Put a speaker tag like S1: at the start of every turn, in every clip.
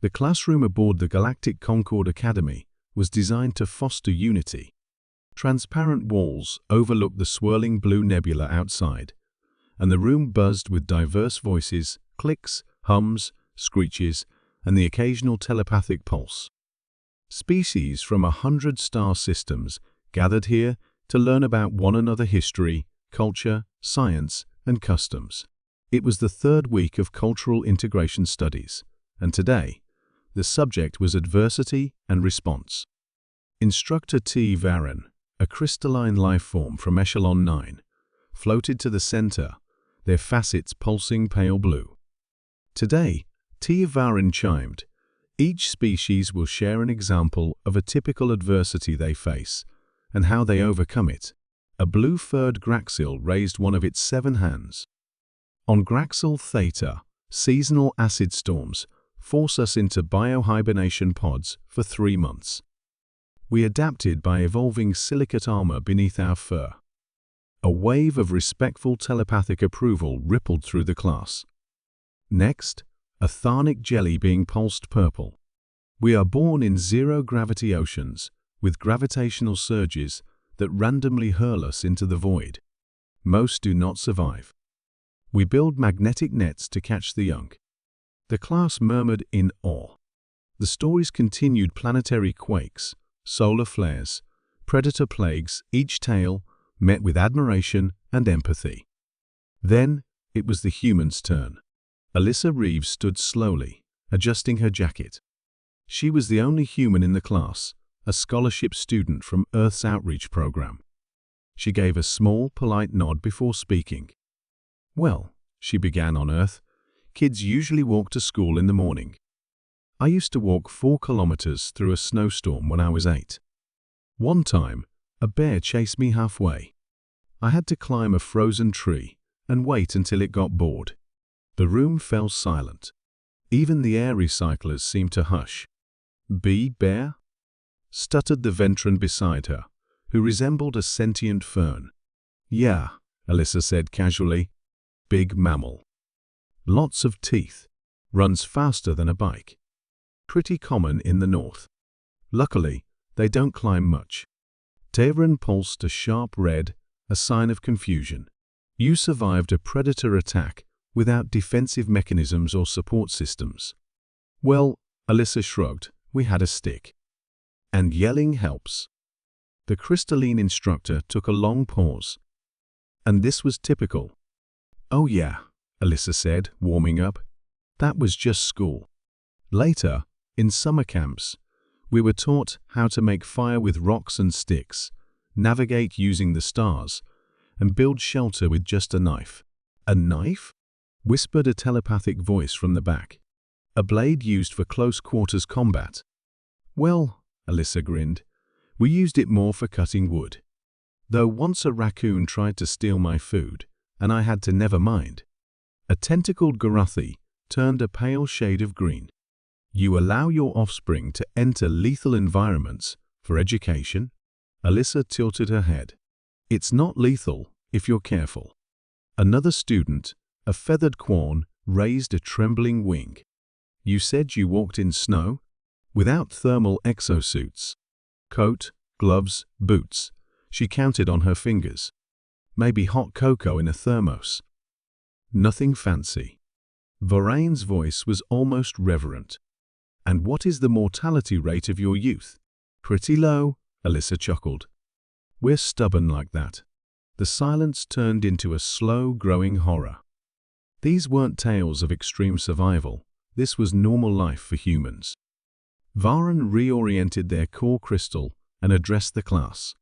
S1: The classroom aboard the Galactic Concord Academy was designed to foster unity. Transparent walls overlooked the swirling blue nebula outside, and the room buzzed with diverse voices, clicks, hums, screeches, and the occasional telepathic pulse. Species from 100 star systems gathered here to learn about one another, history, culture, science, and customs. It was the third week of Cultural Integration Studies, and today, the subject was adversity and response. Instructor T. Varen, a crystalline life form from Echelon 9, floated to the center, their facets pulsing pale blue. Today, T. Varen chimed, each species will share an example of a typical adversity they face and how they overcome it. A blue-furred Graxil raised one of its 7 hands. On Graxil Theta, seasonal acid storms force us into biohibernation pods for 3 months. We adapted by evolving silicate armor beneath our fur. A wave of respectful telepathic approval rippled through the class. Next, a Tharnic jelly being pulsed purple. We are born in zero-gravity oceans with gravitational surges that randomly hurl us into the void. Most do not survive. We build magnetic nets to catch the young. The class murmured in awe. The stories continued: planetary quakes, solar flares, predator plagues, each tale met with admiration and empathy. Then, it was the humans' turn. Alyssa Reeves stood slowly, adjusting her jacket. She was the only human in the class, a scholarship student from Earth's outreach program. She gave a small, polite nod before speaking. Well, she began, on Earth, kids usually walk to school in the morning. I used to walk 4 kilometers through a snowstorm when I was 8. One time, a bear chased me halfway. I had to climb a frozen tree and wait until it got bored. The room fell silent. Even the air recyclers seemed to hush. Bear? Stuttered the veteran beside her, who resembled a sentient fern. Yeah, Alyssa said casually. Big mammal. Lots of teeth. Runs faster than a bike. Pretty common in the north. Luckily, they don't climb much. Tavern pulsed a sharp red, a sign of confusion. You survived a predator attack without defensive mechanisms or support systems. Well, Alyssa shrugged, we had a stick. And yelling helps. The crystalline instructor took a long pause. And this was typical. Oh yeah, Alyssa said, warming up. That was just school. Later, in summer camps, we were taught how to make fire with rocks and sticks, navigate using the stars, and build shelter with just a knife. A knife? Whispered a telepathic voice from the back. A blade used for close-quarters combat. Well, Alyssa grinned, we used it more for cutting wood. Though once a raccoon tried to steal my food, and I had to never mind. A tentacled Garathi turned a pale shade of green. You allow your offspring to enter lethal environments for education? Alyssa tilted her head. It's not lethal if you're careful. Another student, a feathered Quan, raised a trembling wing. You said you walked in snow? Without thermal exosuits. Coat, gloves, boots. She counted on her fingers. Maybe hot cocoa in a thermos. Nothing fancy. Varane's voice was almost reverent. And what is the mortality rate of your youth? Pretty low, Alyssa chuckled. We're stubborn like that. The silence turned into a slow-growing horror. These weren't tales of extreme survival. This was normal life for humans. Varen reoriented their core crystal and addressed the class.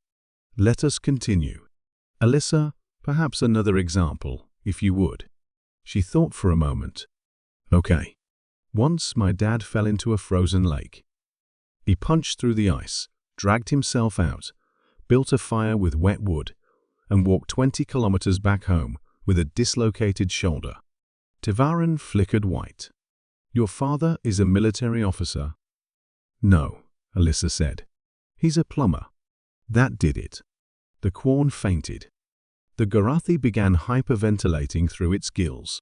S1: Let us continue. Alyssa, perhaps another example, if you would. She thought for a moment. Okay. Once my dad fell into a frozen lake. He punched through the ice, dragged himself out, built a fire with wet wood, and walked 20 kilometers back home with a dislocated shoulder. Tevarin flickered white. Your father is a military officer? No, Alyssa said. He's a plumber. That did it. The Quan fainted. The Garathi began hyperventilating through its gills.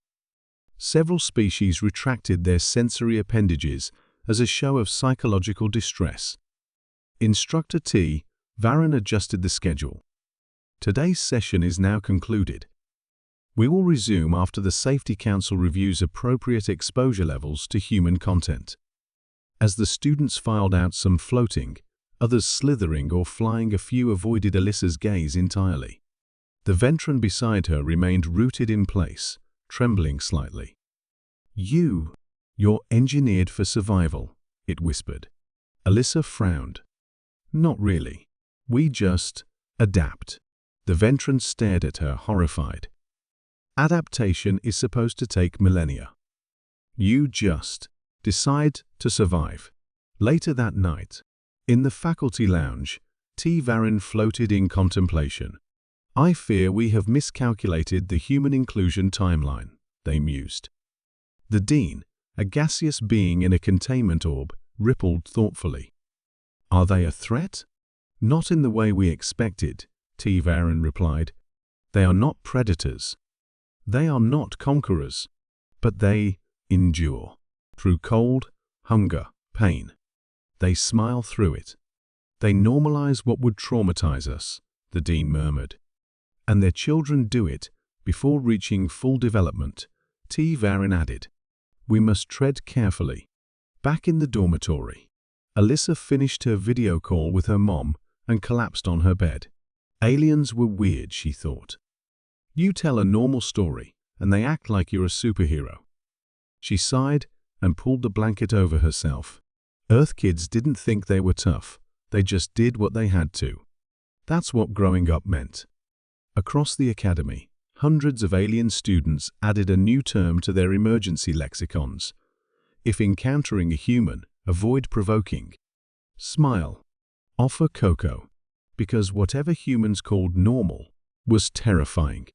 S1: Several species retracted their sensory appendages as a show of psychological distress. Instructor T. Varun adjusted the schedule. Today's session is now concluded. We will resume after the Safety Council reviews appropriate exposure levels to human content. As the students filed out, some floating, others slithering or flying, a few avoided Alyssa's gaze entirely. The veteran beside her remained rooted in place, trembling slightly. You're engineered for survival," it whispered. Alyssa frowned. "Not really. We just adapt." The veteran stared at her, horrified. "Adaptation is supposed to take millennia. You just decide to survive." Later that night, in the faculty lounge, T. Varun floated in contemplation. "I fear we have miscalculated the human inclusion timeline," they mused. The dean, a gaseous being in a containment orb, rippled thoughtfully. "Are they a threat?" "Not in the way we expected," T. Varun replied. "They are not predators. They are not conquerors. But they endure. Through cold, hunger, pain. They smile through it. They normalize what would traumatize us," the dean murmured. "And their children do it before reaching full development," T. Varun added. "We must tread carefully." Back in the dormitory, Alyssa finished her video call with her mom and collapsed on her bed. Aliens were weird, she thought. You tell a normal story, and they act like you're a superhero. She sighed and pulled the blanket over herself. Earth kids didn't think they were tough. They just did what they had to. That's what growing up meant. Across the academy, hundreds of alien students added a new term to their emergency lexicons. If encountering a human, avoid provoking. Smile. Offer cocoa. Because whatever humans called normal was terrifying.